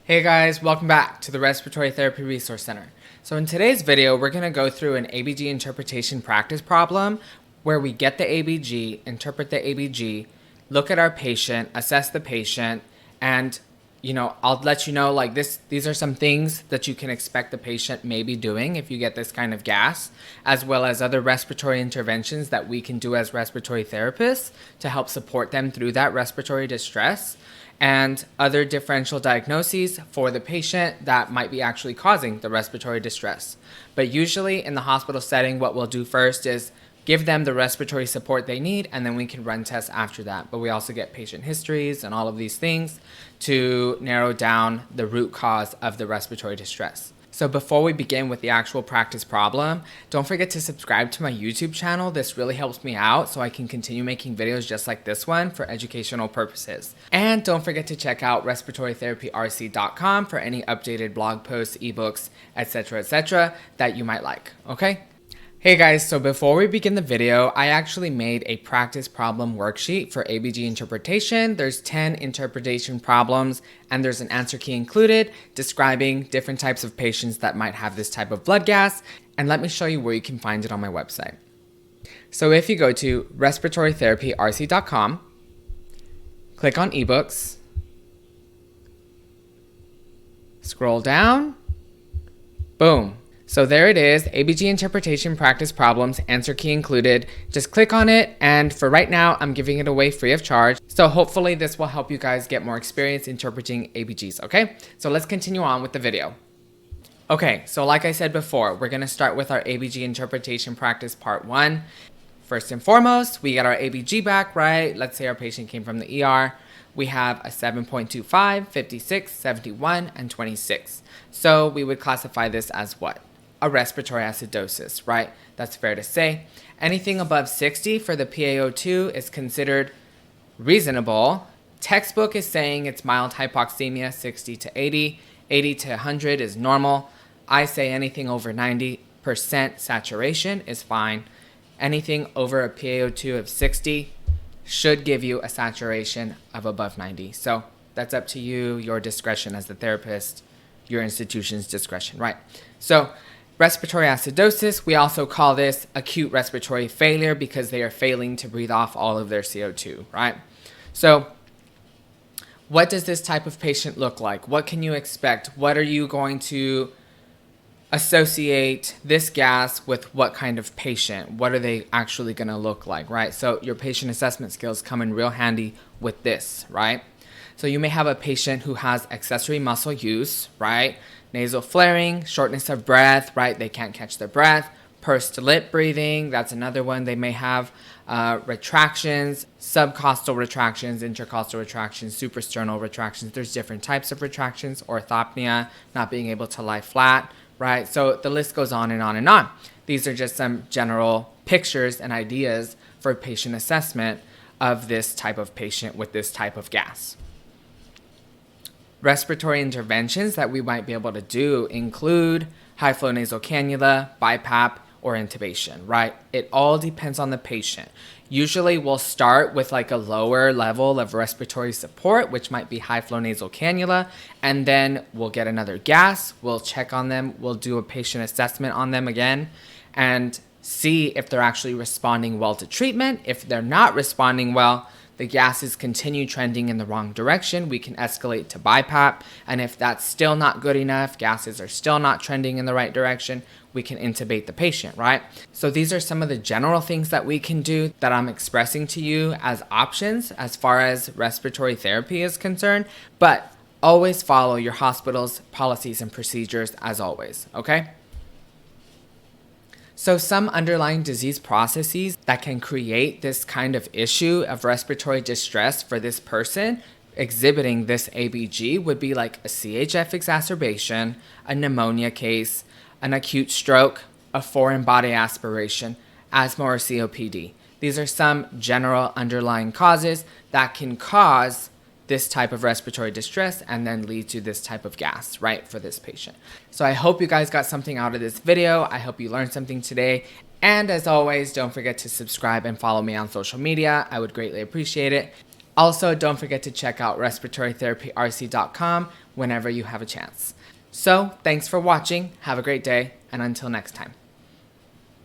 Hey guys, welcome back to the Respiratory Therapy Resource Center. So in today's video, we're going to go through an ABG interpretation practice problem where we get the ABG, interpret the ABG, look at our patient, assess the patient, and I'll let you know these are some things that you can expect the patient may be doing if you get this kind of gas, as well as other respiratory interventions that we can do as respiratory therapists to help support them through that respiratory distress, and other differential diagnoses for the patient that might be actually causing the respiratory distress. But usually in the hospital setting, what we'll do first is give them the respiratory support they need, and then we can run tests after that. But we also get patient histories and all of these things to narrow down the root cause of the respiratory distress. So before we begin with the actual practice problem, don't forget to subscribe to my YouTube channel. This really helps me out so I can continue making videos just like this one for educational purposes. And don't forget to check out respiratorytherapyrc.com for any updated blog posts, ebooks, etc., that you might like, okay? Hey guys, so before we begin the video, I actually made a practice problem worksheet for ABG interpretation. There's 10 interpretation problems and there's an answer key included describing different types of patients that might have this type of blood gas. And let me show you where you can find it on my website. So if you go to respiratorytherapyrc.com, click on eBooks, scroll down, boom. So there it is, ABG interpretation practice problems, answer key included. Just click on it, and for right now, I'm giving it away free of charge. So hopefully this will help you guys get more experience interpreting ABGs, okay? So let's continue on with the video. Okay, so like I said before, we're gonna start with our ABG interpretation practice part 1. First and foremost, we get our ABG back, right? Let's say our patient came from the ER. We have a 7.25, 56, 71, and 26. So we would classify this as what? A respiratory acidosis, right? That's fair to say. Anything above 60 for the PaO2 is considered reasonable. Textbook is saying it's mild hypoxemia, 60 to 80. 80 to 100 is normal. I say anything over 90% saturation is fine. Anything over a PaO2 of 60 should give you a saturation of above 90. So that's up to you, your discretion as the therapist, your institution's discretion, right? So respiratory acidosis, we also call this acute respiratory failure because they are failing to breathe off all of their CO2, right? So what does this type of patient look like? What can you expect? What are you going to associate this gas with what kind of patient? What are they actually going to look like, right? So your patient assessment skills come in real handy with this, right? So you may have a patient who has accessory muscle use, right? Nasal flaring, shortness of breath, right? They can't catch their breath. Pursed lip breathing, that's another one. They may have retractions, subcostal retractions, intercostal retractions, suprasternal retractions. There's different types of retractions. Orthopnea, not being able to lie flat, right? So the list goes on and on and on. These are just some general pictures and ideas for patient assessment of this type of patient with this type of gas. Respiratory interventions that we might be able to do include high flow nasal cannula, BiPAP, or intubation, right? It all depends on the patient. Usually we'll start with like a lower level of respiratory support, which might be high flow nasal cannula, and then we'll get another gas, we'll check on them, we'll do a patient assessment on them again, and see if they're actually responding well to treatment. If they're not responding well, the gases continue trending in the wrong direction, we can escalate to BiPAP, and if that's still not good enough, gases are still not trending in the right direction, we can intubate the patient, right? So these are some of the general things that we can do that I'm expressing to you as options as far as respiratory therapy is concerned, but always follow your hospital's policies and procedures as always, okay? So some underlying disease processes that can create this kind of issue of respiratory distress for this person exhibiting this ABG would be like a CHF exacerbation, a pneumonia case, an acute stroke, a foreign body aspiration, asthma or COPD. These are some general underlying causes that can cause this type of respiratory distress and then lead to this type of gas, right, for this patient. So I hope you guys got something out of this video. I hope you learned something today. And as always, don't forget to subscribe and follow me on social media. I would greatly appreciate it. Also, don't forget to check out respiratorytherapyrc.com whenever you have a chance. So, thanks for watching, have a great day, and until next time.